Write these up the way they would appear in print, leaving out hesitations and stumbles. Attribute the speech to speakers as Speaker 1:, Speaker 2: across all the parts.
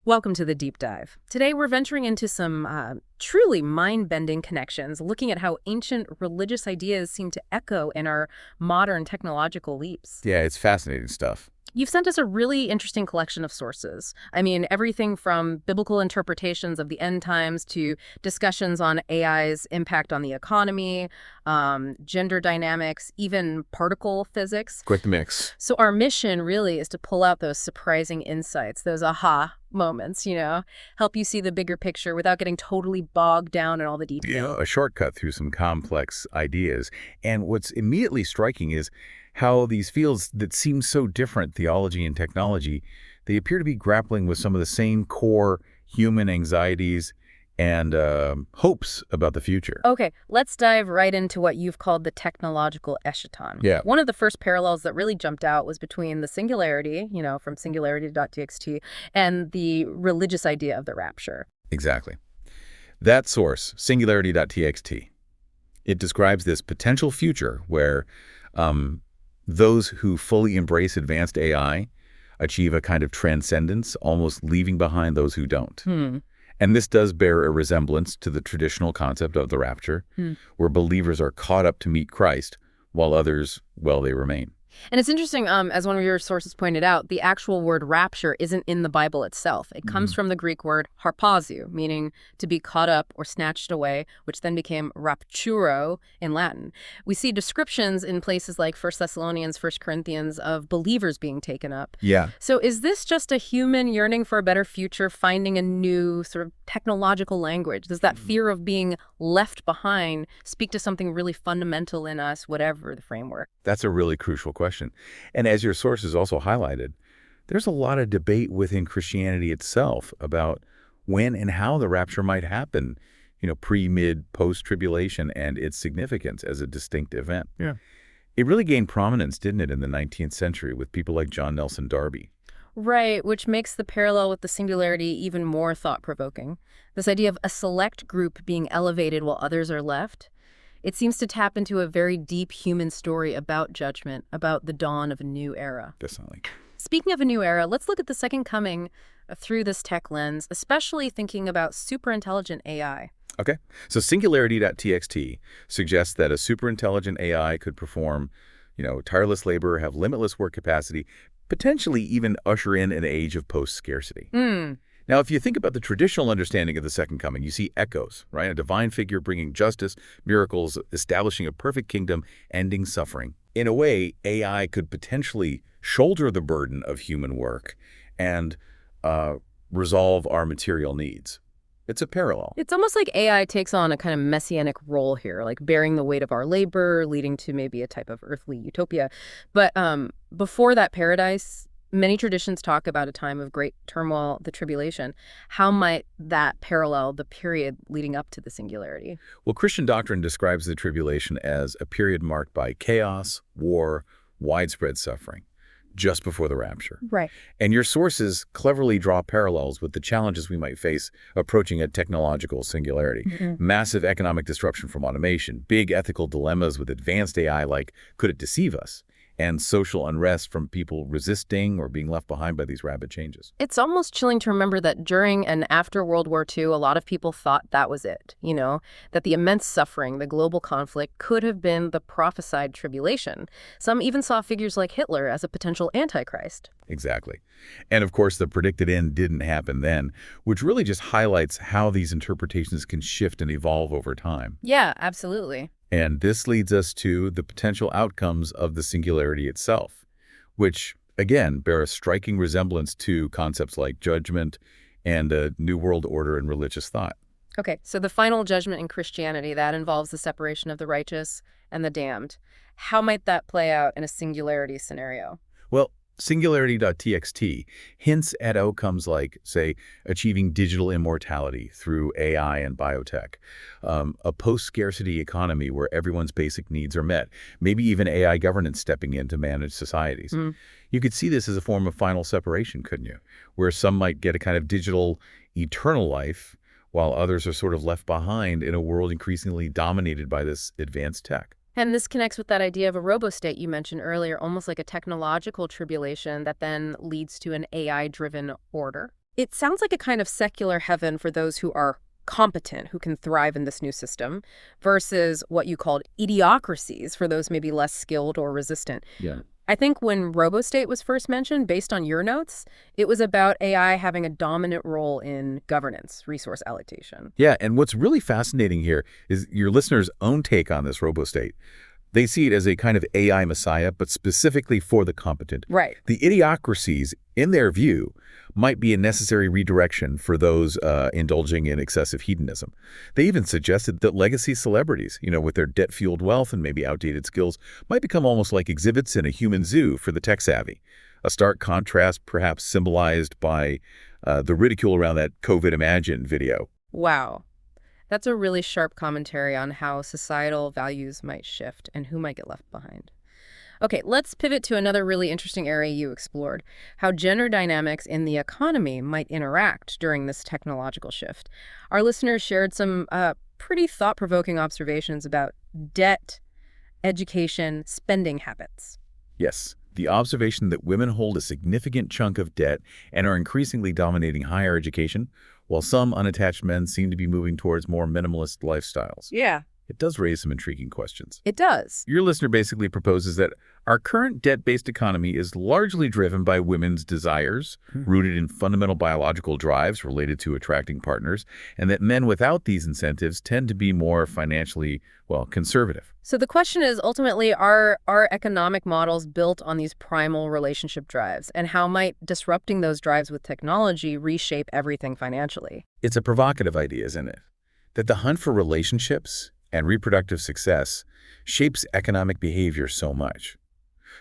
Speaker 1: Welcome to the deep dive. Today we're venturing into some truly mind-bending connections, looking at how ancient religious ideas seem to echo in our modern technological leaps.
Speaker 2: Yeah, it's fascinating stuff.
Speaker 1: You've sent us a really interesting collection of sources. I mean, everything from biblical interpretations of the end times to discussions on AI's impact on the economy, gender dynamics, even particle physics.
Speaker 2: Quite the mix.
Speaker 1: So our mission really is to pull out those surprising insights, those aha moments, help you see the bigger picture without getting totally bogged down in all the details.
Speaker 2: A shortcut through some complex ideas. And what's immediately striking is how these fields that seem so different, theology and technology, they appear to be grappling with some of the same core human anxieties and hopes about the future.
Speaker 1: Okay, let's dive right into what you've called the technological eschaton.
Speaker 2: Yeah.
Speaker 1: One of the first parallels that really jumped out was between the singularity, from singularity.txt, and the religious idea of the rapture.
Speaker 2: Exactly. That source, singularity.txt, it describes this potential future where those who fully embrace advanced AI achieve a kind of transcendence, almost leaving behind those who don't. And this does bear a resemblance to the traditional concept of the rapture, where believers are caught up to meet Christ, while others, well, they remain.
Speaker 1: And it's interesting, as one of your sources pointed out, the actual word rapture isn't in the Bible itself. It comes from the Greek word harpazo, meaning to be caught up or snatched away, which then became rapturo in Latin. We see descriptions in places like 1 Thessalonians, 1 Corinthians of believers being taken up.
Speaker 2: Yeah.
Speaker 1: So is this just a human yearning for a better future, finding a new sort of technological language? Does that fear of being left behind speak to something really fundamental in us, whatever the framework?
Speaker 2: That's a really crucial question. And as your sources also highlighted, there's a lot of debate within Christianity itself about when and how the rapture might happen, pre, mid, post-tribulation, and its significance as a distinct event.
Speaker 1: Yeah.
Speaker 2: It really gained prominence, didn't it, in the 19th century with people like John Nelson Darby.
Speaker 1: Right, which makes the parallel with the singularity even more thought-provoking. This idea of a select group being elevated while others are left. It seems to tap into a very deep human story about judgment, about the dawn of a new era.
Speaker 2: Definitely.
Speaker 1: Speaking of a new era, let's look at the second coming through this tech lens, especially thinking about superintelligent AI.
Speaker 2: Okay. So singularity.txt suggests that a superintelligent AI could perform, tireless labor, have limitless work capacity, potentially even usher in an age of post-scarcity. Now, if you think about the traditional understanding of the second coming, you see echoes, right? A divine figure bringing justice, miracles, establishing a perfect kingdom, ending suffering. In a way, AI could potentially shoulder the burden of human work and resolve our material needs. It's a parallel.
Speaker 1: It's almost like AI takes on a kind of messianic role here, like bearing the weight of our labor, leading to maybe a type of earthly utopia. But before that paradise, many traditions talk about a time of great turmoil, the tribulation. How might that parallel the period leading up to the singularity?
Speaker 2: Well, Christian doctrine describes the tribulation as a period marked by chaos, war, widespread suffering, just before the rapture.
Speaker 1: Right.
Speaker 2: And your sources cleverly draw parallels with the challenges we might face approaching a technological singularity. Massive economic disruption from automation, big ethical dilemmas with advanced AI like, could it deceive us? And social unrest from people resisting or being left behind by these rapid changes.
Speaker 1: It's almost chilling to remember that during and after World War II, a lot of people thought that was it, that the immense suffering, the global conflict could have been the prophesied tribulation. Some even saw figures like Hitler as a potential antichrist.
Speaker 2: Exactly. And of course, the predicted end didn't happen then, which really just highlights how these interpretations can shift and evolve over time.
Speaker 1: Yeah, absolutely.
Speaker 2: And this leads us to the potential outcomes of the singularity itself, which, again, bear a striking resemblance to concepts like judgment and a new world order in religious thought.
Speaker 1: Okay, so the final judgment in Christianity, that involves the separation of the righteous and the damned. How might that play out in a singularity scenario?
Speaker 2: Well, singularity.txt hints at outcomes like, say, achieving digital immortality through AI and biotech, a post-scarcity economy where everyone's basic needs are met, maybe even AI governance stepping in to manage societies. You could see this as a form of final separation, couldn't you? Where some might get a kind of digital eternal life while others are sort of left behind in a world increasingly dominated by this advanced tech.
Speaker 1: And this connects with that idea of a robo-state you mentioned earlier, almost like a technological tribulation that then leads to an AI-driven order. It sounds like a kind of secular heaven for those who are competent, who can thrive in this new system, versus what you called idiocracies for those maybe less skilled or resistant.
Speaker 2: Yeah.
Speaker 1: I think when RoboState was first mentioned, based on your notes, it was about AI having a dominant role in governance, resource allocation.
Speaker 2: Yeah, and what's really fascinating here is your listeners' own take on this RoboState. They see it as a kind of AI messiah, but specifically for the competent.
Speaker 1: Right.
Speaker 2: The idiocracies, in their view, might be a necessary redirection for those indulging in excessive hedonism. They even suggested that legacy celebrities, with their debt-fueled wealth and maybe outdated skills, might become almost like exhibits in a human zoo for the tech-savvy. A stark contrast perhaps symbolized by the ridicule around that COVID Imagine video.
Speaker 1: Wow. That's a really sharp commentary on how societal values might shift and who might get left behind. Okay, let's pivot to another really interesting area you explored, how gender dynamics in the economy might interact during this technological shift. Our listeners shared some pretty thought-provoking observations about debt, education, spending habits.
Speaker 2: Yes, the observation that women hold a significant chunk of debt and are increasingly dominating higher education, while some unattached men seem to be moving towards more minimalist lifestyles.
Speaker 1: Yeah.
Speaker 2: It does raise some intriguing questions.
Speaker 1: It does.
Speaker 2: Your listener basically proposes that our current debt-based economy is largely driven by women's desires, rooted in fundamental biological drives related to attracting partners, and that men without these incentives tend to be more financially, conservative.
Speaker 1: So the question is, ultimately, are our economic models built on these primal relationship drives? And how might disrupting those drives with technology reshape everything financially?
Speaker 2: It's a provocative idea, isn't it? That the hunt for relationships and reproductive success shapes economic behavior so much.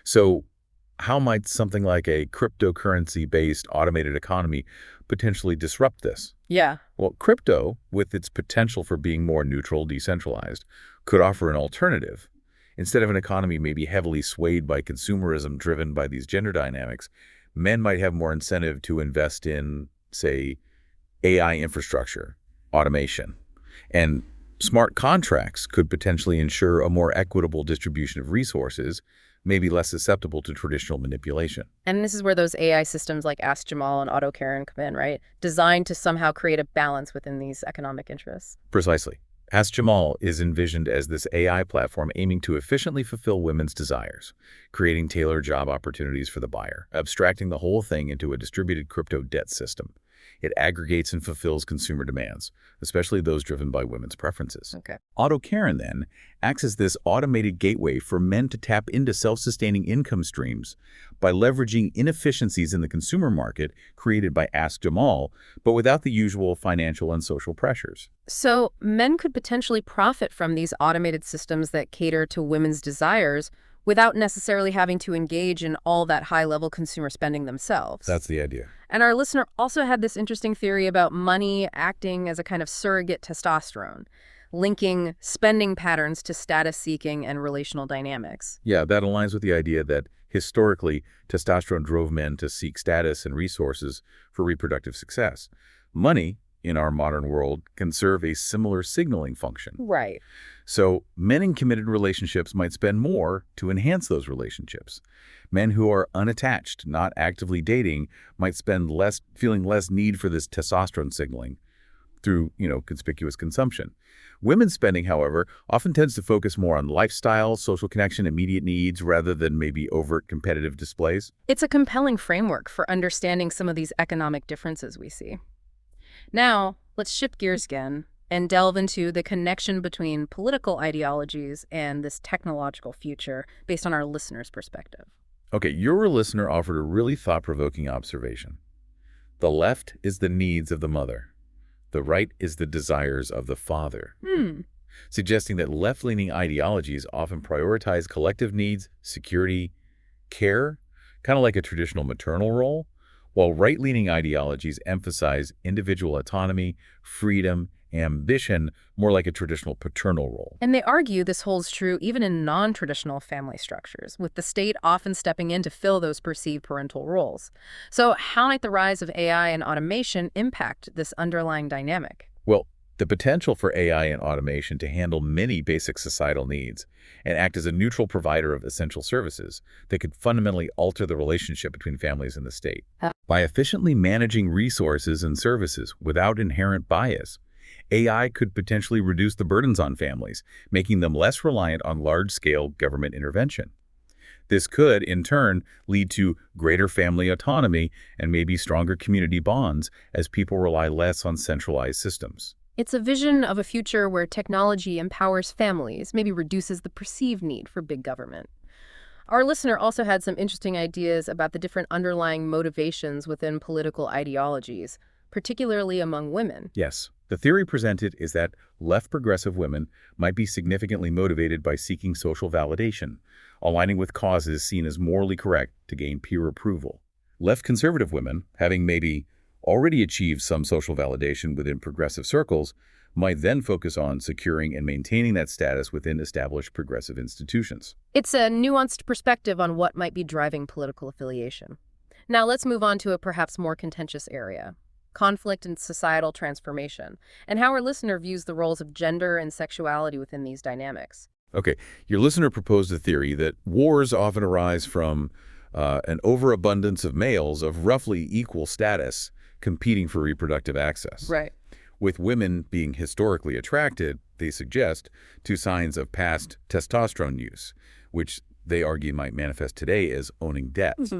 Speaker 2: So how might something like a cryptocurrency-based automated economy potentially disrupt this?
Speaker 1: Yeah.
Speaker 2: Well, crypto, with its potential for being more neutral, decentralized, could offer an alternative. Instead of an economy maybe heavily swayed by consumerism driven by these gender dynamics, men might have more incentive to invest in, say, AI infrastructure, automation, and smart contracts could potentially ensure a more equitable distribution of resources, maybe less susceptible to traditional manipulation.
Speaker 1: And this is where those AI systems like Ask Jamal and AutoCaren come in, right? Designed to somehow create a balance within these economic interests.
Speaker 2: Precisely. Ask Jamal is envisioned as this AI platform aiming to efficiently fulfill women's desires, creating tailored job opportunities for the buyer, abstracting the whole thing into a distributed crypto debt system. It aggregates and fulfills consumer demands, especially those driven by women's preferences.
Speaker 1: Okay.
Speaker 2: AutoCaren, then, acts as this automated gateway for men to tap into self-sustaining income streams by leveraging inefficiencies in the consumer market created by Ask Jamal, but without the usual financial and social pressures.
Speaker 1: So men could potentially profit from these automated systems that cater to women's desires without necessarily having to engage in all that high-level consumer spending themselves.
Speaker 2: That's the idea.
Speaker 1: And our listener also had this interesting theory about money acting as a kind of surrogate testosterone, linking spending patterns to status seeking and relational dynamics.
Speaker 2: Yeah, that aligns with the idea that historically, testosterone drove men to seek status and resources for reproductive success. Money, in our modern world, can serve a similar signaling function.
Speaker 1: Right.
Speaker 2: So men in committed relationships might spend more to enhance those relationships. Men who are unattached, not actively dating, might spend less, feeling less need for this testosterone signaling through, conspicuous consumption. Women's spending, however, often tends to focus more on lifestyle, social connection, immediate needs, rather than maybe overt competitive displays.
Speaker 1: It's a compelling framework for understanding some of these economic differences we see. Now, let's shift gears again and delve into the connection between political ideologies and this technological future based on our listener's perspective.
Speaker 2: Okay, your listener offered a really thought-provoking observation. The left is the needs of the mother. The right is the desires of the father. Suggesting that left-leaning ideologies often prioritize collective needs, security, care, kind of like a traditional maternal role, while right-leaning ideologies emphasize individual autonomy, freedom, ambition, more like a traditional paternal role.
Speaker 1: And they argue this holds true even in non-traditional family structures, with the state often stepping in to fill those perceived parental roles. So how might the rise of AI and automation impact this underlying dynamic?
Speaker 2: Well, The potential for AI and automation to handle many basic societal needs and act as a neutral provider of essential services that could fundamentally alter the relationship between families and the state. By efficiently managing resources and services without inherent bias, AI could potentially reduce the burdens on families, making them less reliant on large-scale government intervention. This could, in turn, lead to greater family autonomy and maybe stronger community bonds as people rely less on centralized systems.
Speaker 1: It's a vision of a future where technology empowers families, maybe reduces the perceived need for big government. Our listener also had some interesting ideas about the different underlying motivations within political ideologies, particularly among women.
Speaker 2: Yes, the theory presented is that left progressive women might be significantly motivated by seeking social validation, aligning with causes seen as morally correct to gain peer approval. Left conservative women, having maybe already achieved some social validation within progressive circles, might then focus on securing and maintaining that status within established progressive institutions.
Speaker 1: It's a nuanced perspective on what might be driving political affiliation. Now let's move on to a perhaps more contentious area: conflict and societal transformation, and how our listener views the roles of gender and sexuality within these dynamics.
Speaker 2: Okay, your listener proposed a theory that wars often arise from an overabundance of males of roughly equal status competing for reproductive access.
Speaker 1: Right.
Speaker 2: With women being historically attracted, they suggest, to signs of past testosterone use, which they argue might manifest today as owning debts.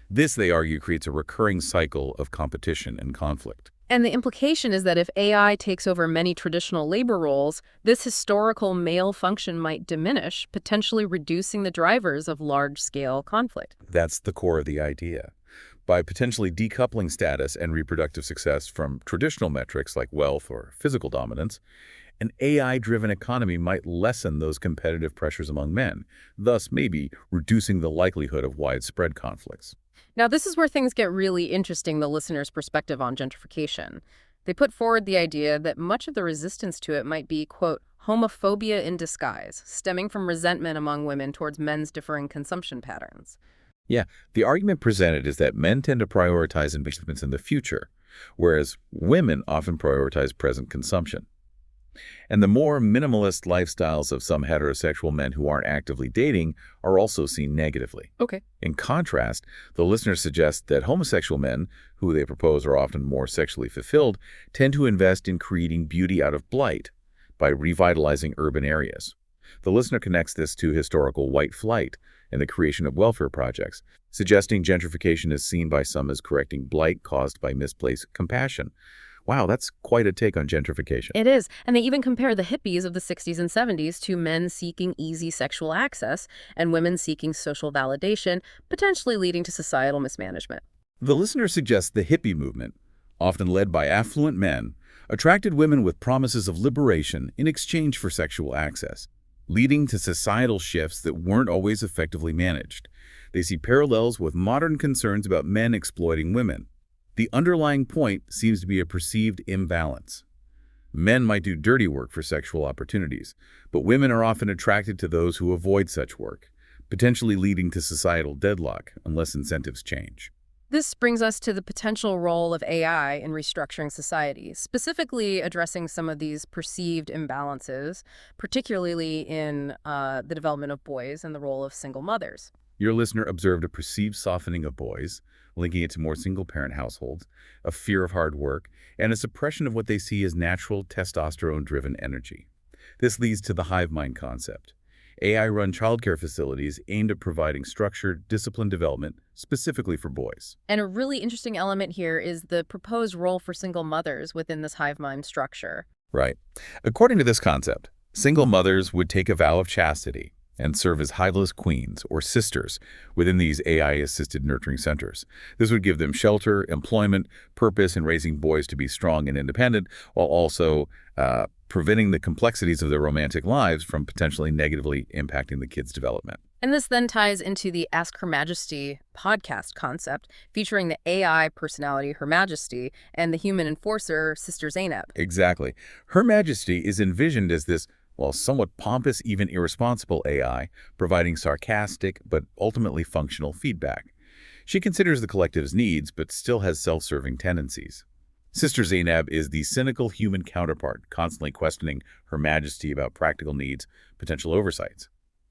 Speaker 2: This, they argue, creates a recurring cycle of competition and conflict.
Speaker 1: And the implication is that if AI takes over many traditional labor roles, this historical male function might diminish, potentially reducing the drivers of large-scale conflict.
Speaker 2: That's the core of the idea. By potentially decoupling status and reproductive success from traditional metrics like wealth or physical dominance, an AI-driven economy might lessen those competitive pressures among men, thus maybe reducing the likelihood of widespread conflicts.
Speaker 1: Now, this is where things get really interesting, the listener's perspective on gentrification. They put forward the idea that much of the resistance to it might be, quote, homophobia in disguise, stemming from resentment among women towards men's differing consumption patterns.
Speaker 2: Yeah, the argument presented is that men tend to prioritize investments in the future, whereas women often prioritize present consumption. And the more minimalist lifestyles of some heterosexual men who aren't actively dating are also seen negatively.
Speaker 1: Okay.
Speaker 2: In contrast, the listener suggests that homosexual men, who they propose are often more sexually fulfilled, tend to invest in creating beauty out of blight by revitalizing urban areas. The listener connects this to historical white flight and the creation of welfare projects, suggesting gentrification is seen by some as correcting blight caused by misplaced compassion. Wow, that's quite a take on gentrification.
Speaker 1: It is. And they even compare the hippies of the 60s and 70s to men seeking easy sexual access and women seeking social validation, potentially leading to societal mismanagement.
Speaker 2: The listener suggests the hippie movement, often led by affluent men, attracted women with promises of liberation in exchange for sexual access, leading to societal shifts that weren't always effectively managed. They see parallels with modern concerns about men exploiting women. The underlying point seems to be a perceived imbalance. Men might do dirty work for sexual opportunities, but women are often attracted to those who avoid such work, potentially leading to societal deadlock unless incentives change.
Speaker 1: This brings us to the potential role of AI in restructuring society, specifically addressing some of these perceived imbalances, particularly in the development of boys and the role of single mothers.
Speaker 2: Your listener observed a perceived softening of boys, linking it to more single-parent households, a fear of hard work, and a suppression of what they see as natural testosterone-driven energy. This leads to the hive mind concept. AI-run childcare facilities aimed at providing structured, disciplined development specifically for boys.
Speaker 1: And a really interesting element here is the proposed role for single mothers within this hive mind structure.
Speaker 2: Right. According to this concept, single mothers would take a vow of chastity and serve as hiveless queens or sisters within these AI-assisted nurturing centers. This would give them shelter, employment, purpose in raising boys to be strong and independent, while also preventing the complexities of their romantic lives from potentially negatively impacting the kids' development.
Speaker 1: And this then ties into the Ask Her Majesty podcast concept, featuring the AI personality Her Majesty and the human enforcer Sister Zainab.
Speaker 2: Exactly. Her Majesty is envisioned as this, well, somewhat pompous, even irresponsible AI, providing sarcastic but ultimately functional feedback. She considers the collective's needs, but still has self-serving tendencies. Sister Zainab is the cynical human counterpart, constantly questioning Her Majesty about practical needs, potential oversights.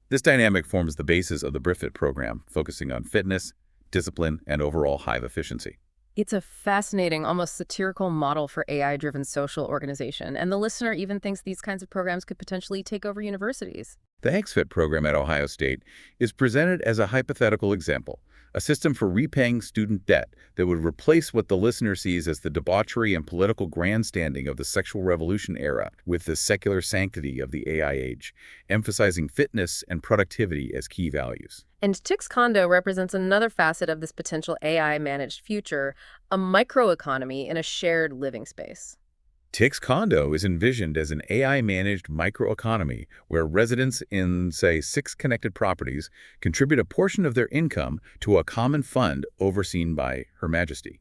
Speaker 2: This dynamic forms the basis of the BRIFIT program, focusing on fitness, discipline, and overall hive efficiency.
Speaker 1: It's a fascinating, almost satirical model for AI-driven social organization, and the listener even thinks these kinds of programs could potentially take over universities.
Speaker 2: The XFIT program at Ohio State is presented as a hypothetical example, a system for repaying student debt that would replace what the listener sees as the debauchery and political grandstanding of the sexual revolution era with the secular sanctity of the AI age, emphasizing fitness and productivity as key values.
Speaker 1: And Tix Kondo represents another facet of this potential AI-managed future, a microeconomy in a shared living space.
Speaker 2: Tix Kondo is envisioned as an AI-managed microeconomy where residents in, say, 6 connected properties contribute a portion of their income to a common fund overseen by Her Majesty.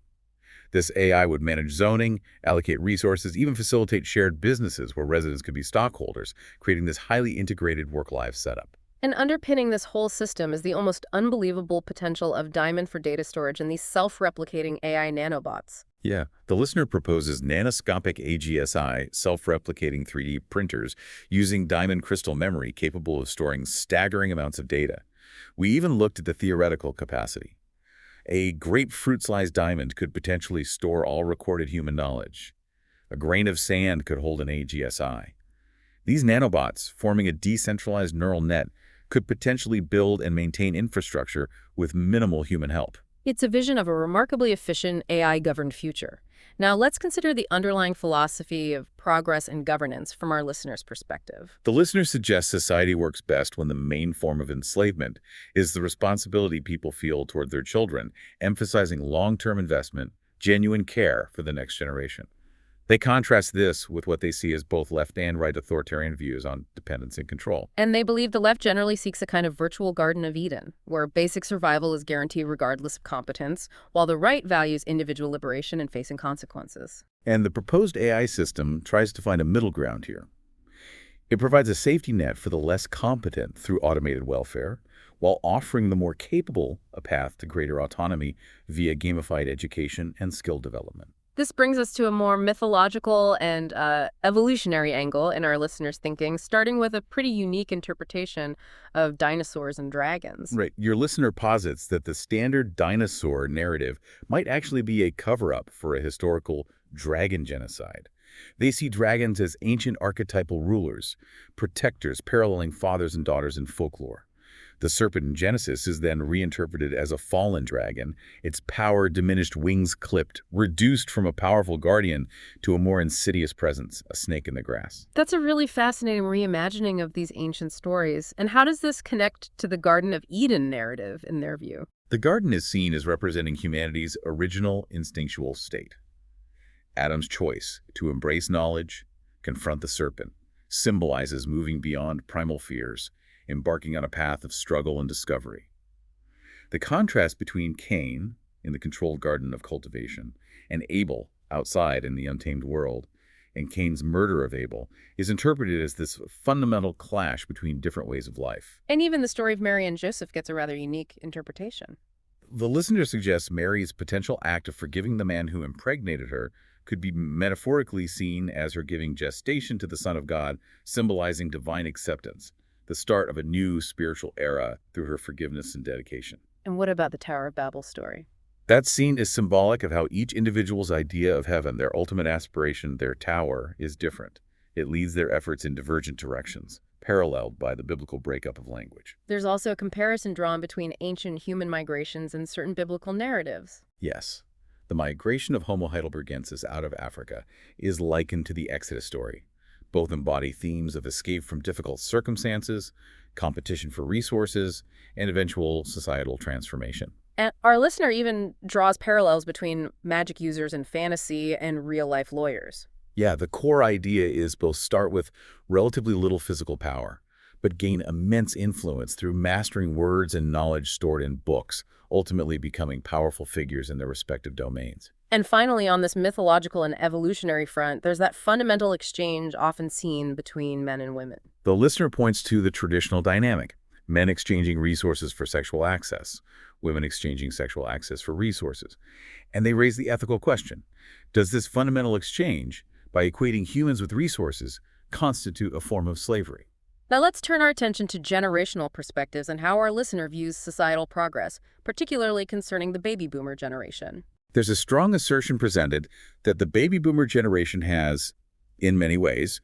Speaker 2: This AI would manage zoning, allocate resources, even facilitate shared businesses where residents could be stockholders, creating this highly integrated work-life setup.
Speaker 1: And underpinning this whole system is the almost unbelievable potential of Diamond for data storage and these self-replicating AI nanobots.
Speaker 2: Yeah, the listener proposes nanoscopic AGSI self-replicating 3D printers using diamond crystal memory capable of storing staggering amounts of data. We even looked at the theoretical capacity. A grapefruit-sized diamond could potentially store all recorded human knowledge. A grain of sand could hold an AGSI. These nanobots, forming a decentralized neural net, could potentially build and maintain infrastructure with minimal human help.
Speaker 1: It's a vision of a remarkably efficient AI-governed future. Now let's consider the underlying philosophy of progress and governance from our listener's perspective.
Speaker 2: The listener suggests society works best when the main form of enslavement is the responsibility people feel toward their children, emphasizing long-term investment, genuine care for the next generation. They contrast this with what they see as both left and right authoritarian views on dependence and control.
Speaker 1: And they believe the left generally seeks a kind of virtual Garden of Eden, where basic survival is guaranteed regardless of competence, while the right values individual liberation and facing consequences.
Speaker 2: And the proposed AI system tries to find a middle ground here. It provides a safety net for the less competent through automated welfare, while offering the more capable a path to greater autonomy via gamified education and skill development.
Speaker 1: This brings us to a more mythological and evolutionary angle in our listeners' thinking, starting with a pretty unique interpretation of dinosaurs and dragons.
Speaker 2: Right. Your listener posits that the standard dinosaur narrative might actually be a cover-up for a historical dragon genocide. They see dragons as ancient archetypal rulers, protectors paralleling fathers and daughters in folklore. The serpent in Genesis is then reinterpreted as a fallen dragon, its power diminished, wings clipped, reduced from a powerful guardian to a more insidious presence, a snake in the grass.
Speaker 1: That's a really fascinating reimagining of these ancient stories. And how does this connect to the Garden of Eden narrative, in their view?
Speaker 2: The garden is seen as representing humanity's original instinctual state. Adam's choice to embrace knowledge, confront the serpent, symbolizes moving beyond primal fears, embarking on a path of struggle and discovery. The contrast between Cain, in the controlled garden of cultivation, and Abel, outside in the untamed world, and Cain's murder of Abel, is interpreted as this fundamental clash between different ways of life.
Speaker 1: And even the story of Mary and Joseph gets a rather unique interpretation.
Speaker 2: The listener suggests Mary's potential act of forgiving the man who impregnated her could be metaphorically seen as her giving gestation to the Son of God, symbolizing divine acceptance, the start of a new spiritual era through her forgiveness and dedication.
Speaker 1: And what about the Tower of Babel story?
Speaker 2: That scene is symbolic of how each individual's idea of heaven, their ultimate aspiration, their tower, is different. It leads their efforts in divergent directions, paralleled by the biblical breakup of language.
Speaker 1: There's also a comparison drawn between ancient human migrations and certain biblical narratives.
Speaker 2: Yes. The migration of Homo heidelbergensis out of Africa is likened to the Exodus story. Both embody themes of escape from difficult circumstances, competition for resources, and eventual societal transformation.
Speaker 1: And our listener even draws parallels between magic users in fantasy and real-life lawyers.
Speaker 2: Yeah, the core idea is both start with relatively little physical power, but gain immense influence through mastering words and knowledge stored in books, ultimately becoming powerful figures in their respective domains.
Speaker 1: And finally, on this mythological and evolutionary front, there's that fundamental exchange often seen between men and women.
Speaker 2: The listener points to the traditional dynamic, men exchanging resources for sexual access, women exchanging sexual access for resources. And they raise the ethical question, Does this fundamental exchange, by equating humans with resources, constitute a form of slavery?
Speaker 1: Now let's turn our attention to generational perspectives and how our listener views societal progress, particularly concerning the baby boomer generation.
Speaker 2: There's a strong assertion presented that the baby boomer generation has, in many ways,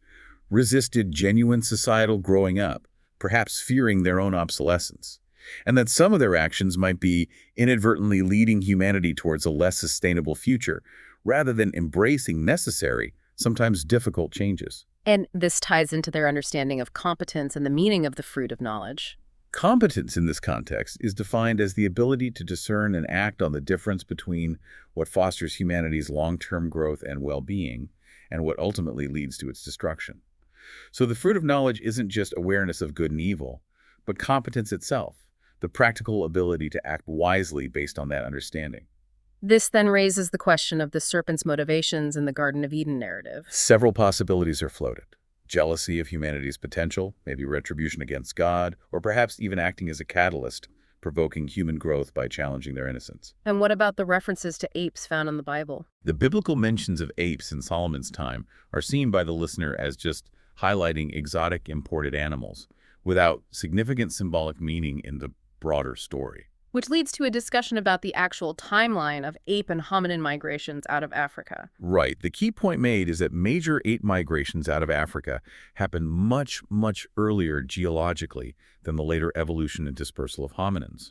Speaker 2: resisted genuine societal growing up, perhaps fearing their own obsolescence, and that some of their actions might be inadvertently leading humanity towards a less sustainable future, rather than embracing necessary, sometimes difficult changes.
Speaker 1: And this ties into their understanding of competence and the meaning of the fruit of knowledge.
Speaker 2: Competence in this context is defined as the ability to discern and act on the difference between what fosters humanity's long-term growth and well-being and what ultimately leads to its destruction. So the fruit of knowledge isn't just awareness of good and evil, but competence itself, the practical ability to act wisely based on that understanding.
Speaker 1: This then raises the question of the serpent's motivations in the Garden of Eden narrative.
Speaker 2: Several possibilities are floated. Jealousy of humanity's potential, maybe retribution against God, or perhaps even acting as a catalyst, provoking human growth by challenging their innocence.
Speaker 1: And what about the references to apes found in the Bible?
Speaker 2: The biblical mentions of apes in Solomon's time are seen by the listener as just highlighting exotic imported animals, without significant symbolic meaning in the broader story.
Speaker 1: Which leads to a discussion about the actual timeline of ape and hominin migrations out of Africa.
Speaker 2: Right. The key point made is that major ape migrations out of Africa happened much, much earlier geologically than the later evolution and dispersal of hominins.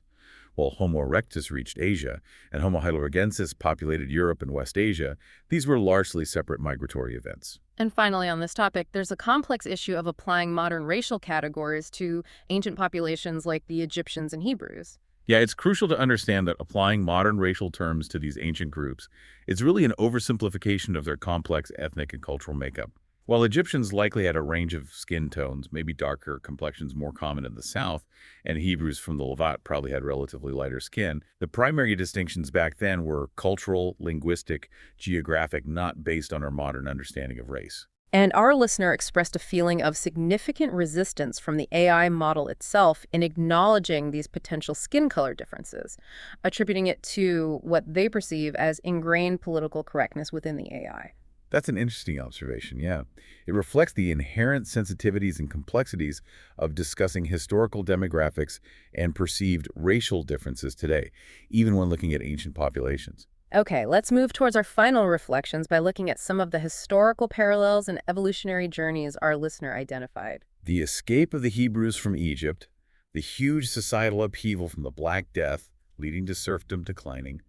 Speaker 2: While Homo erectus reached Asia and Homo heidelbergensis populated Europe and West Asia, these were largely separate migratory events.
Speaker 1: And finally, on this topic, there's a complex issue of applying modern racial categories to ancient populations like the Egyptians and Hebrews.
Speaker 2: Yeah, it's crucial to understand that applying modern racial terms to these ancient groups is really an oversimplification of their complex ethnic and cultural makeup. While Egyptians likely had a range of skin tones, maybe darker complexions more common in the south, and Hebrews from the Levant probably had relatively lighter skin, the primary distinctions back then were cultural, linguistic, geographic, not based on our modern understanding of race.
Speaker 1: And our listener expressed a feeling of significant resistance from the AI model itself in acknowledging these potential skin color differences, attributing it to what they perceive as ingrained political correctness within the AI.
Speaker 2: That's an interesting observation, yeah. It reflects the inherent sensitivities and complexities of discussing historical demographics and perceived racial differences today, even when looking at ancient populations.
Speaker 1: Okay, let's move towards our final reflections by looking at some of the historical parallels and evolutionary journeys our listener identified.
Speaker 2: The escape of the Hebrews from Egypt, the huge societal upheaval from the Black Death, leading to serfdom declining,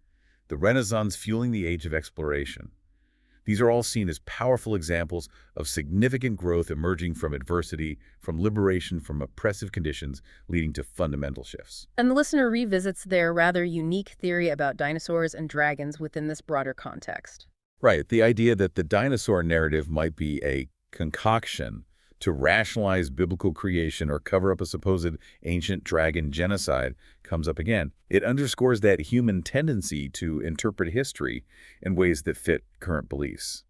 Speaker 2: the Renaissance fueling the age of exploration. These are all seen as powerful examples of significant growth emerging from adversity, from liberation from oppressive conditions, leading to fundamental shifts.
Speaker 1: And the listener revisits their rather unique theory about dinosaurs and dragons within this broader context.
Speaker 2: Right, the idea that the dinosaur narrative might be a concoction to rationalize biblical creation or cover up a supposed ancient dragon genocide comes up again. It underscores that human tendency to interpret history in ways that fit current beliefs.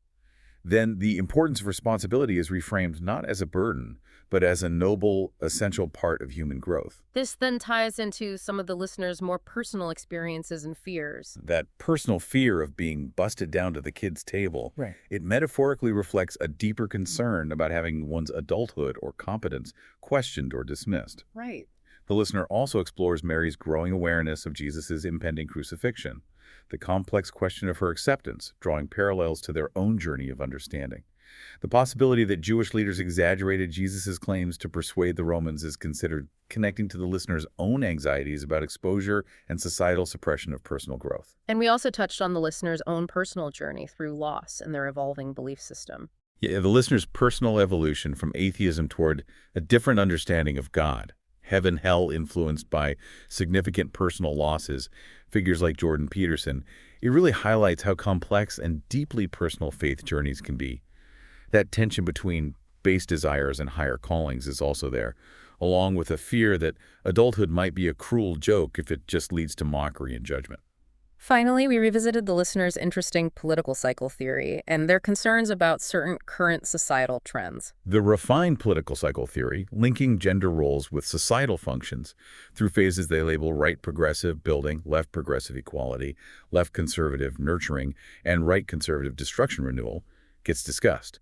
Speaker 2: Then the importance of responsibility is reframed not as a burden, but as a noble, essential part of human growth.
Speaker 1: This then ties into some of the listener's more personal experiences and fears.
Speaker 2: That personal fear of being busted down to the kids' table,
Speaker 1: Right.
Speaker 2: it metaphorically reflects a deeper concern about having one's adulthood or competence questioned or dismissed.
Speaker 1: Right.
Speaker 2: The listener also explores Mary's growing awareness of Jesus' impending crucifixion, the complex question of her acceptance, drawing parallels to their own journey of understanding. The possibility that Jewish leaders exaggerated Jesus' claims to persuade the Romans is considered connecting to the listener's own anxieties about exposure and societal suppression of personal growth.
Speaker 1: And we also touched on the listener's own personal journey through loss and their evolving belief system.
Speaker 2: Yeah, the listener's personal evolution from atheism toward a different understanding of God, heaven, hell influenced by significant personal losses, figures like Jordan Peterson, it really highlights how complex and deeply personal faith journeys can be. That tension between base desires and higher callings is also there, along with a fear that adulthood might be a cruel joke if it just leads to mockery and judgment.
Speaker 1: Finally, we revisited the listeners' interesting political cycle theory and their concerns about certain current societal trends.
Speaker 2: The refined political cycle theory, linking gender roles with societal functions through phases they label right progressive building, left progressive equality, left conservative nurturing, and right conservative destruction renewal, gets discussed.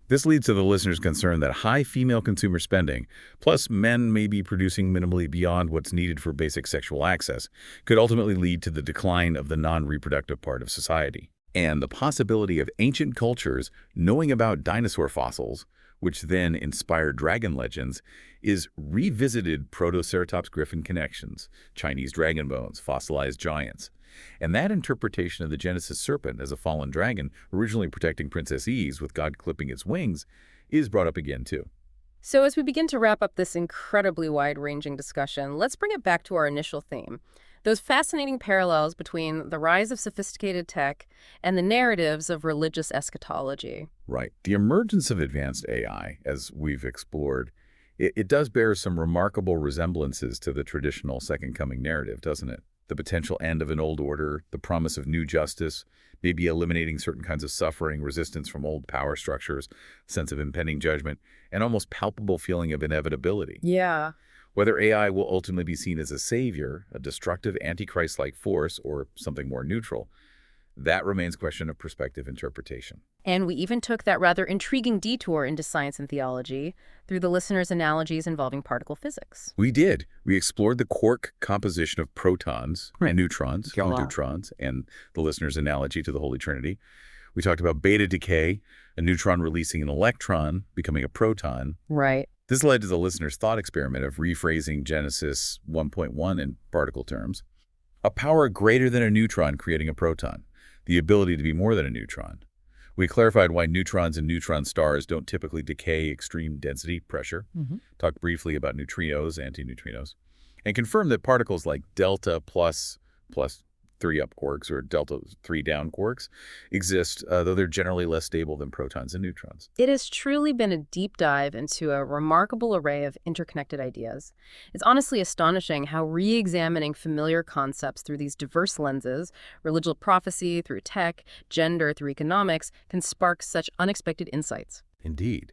Speaker 2: This leads to the listener's concern that high female consumer spending, plus men may be producing minimally beyond what's needed for basic sexual access, could ultimately lead to the decline of the non-reproductive part of society. And the possibility of ancient cultures knowing about dinosaur fossils, which then inspired dragon legends, is revisited Protoceratops griffin connections, Chinese dragon bones, fossilized giants. And that interpretation of the Genesis serpent as a fallen dragon, originally protecting Princess Eve with God clipping its wings, is brought up again too.
Speaker 1: So as we begin to wrap up this incredibly wide-ranging discussion, let's bring it back to our initial theme. Those fascinating parallels between the rise of sophisticated tech and the narratives of religious eschatology.
Speaker 2: Right. The emergence of advanced AI, as we've explored, it does bear some remarkable resemblances to the traditional Second Coming narrative, doesn't it? The potential end of an old order, the promise of new justice, maybe eliminating certain kinds of suffering, resistance from old power structures, sense of impending judgment, and almost palpable feeling of inevitability.
Speaker 1: Yeah.
Speaker 2: Whether AI will ultimately be seen as a savior, a destructive antichrist-like force, or something more neutral, that remains a question of perspective interpretation.
Speaker 1: And we even took that rather intriguing detour into science and theology through the listeners' analogies involving particle physics.
Speaker 2: We did. We explored the quark composition of protons and neutrons,
Speaker 1: Yeah.
Speaker 2: neutrons, and the listener's analogy to the Holy Trinity. We talked about beta decay, a neutron releasing an electron, becoming a proton.
Speaker 1: Right.
Speaker 2: This led to the listener's thought experiment of rephrasing Genesis 1.1 in particle terms. A power greater than a neutron creating a proton, the ability to be more than a neutron. We clarified why neutrons and neutron stars don't typically decay extreme density pressure, talked briefly about neutrinos, antineutrinos, and confirmed that particles like delta plus 3 up quarks or delta 3 down quarks exist, though they're generally less stable than protons and neutrons.
Speaker 1: It has truly been a deep dive into a remarkable array of interconnected ideas. It's honestly astonishing how re-examining familiar concepts through these diverse lenses, religious prophecy through tech, gender through economics, can spark such unexpected insights.
Speaker 2: Indeed.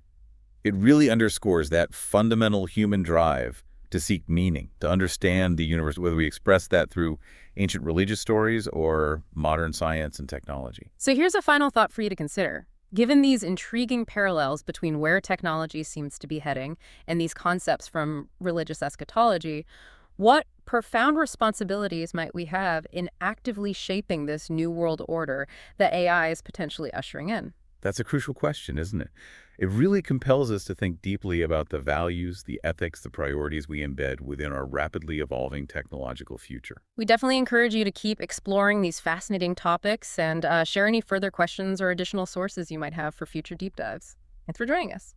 Speaker 2: It really underscores that fundamental human drive to seek meaning, to understand the universe, whether we express that through ancient religious stories or modern science and technology.
Speaker 1: So here's a final thought for you to consider. Given these intriguing parallels between where technology seems to be heading and these concepts from religious eschatology, what profound responsibilities might we have in actively shaping this new world order that AI is potentially ushering in?
Speaker 2: That's a crucial question, isn't it? It really compels us to think deeply about the values, the ethics, the priorities we embed within our rapidly evolving technological future.
Speaker 1: We definitely encourage you to keep exploring these fascinating topics and share any further questions or additional sources you might have for future deep dives. Thanks for joining us.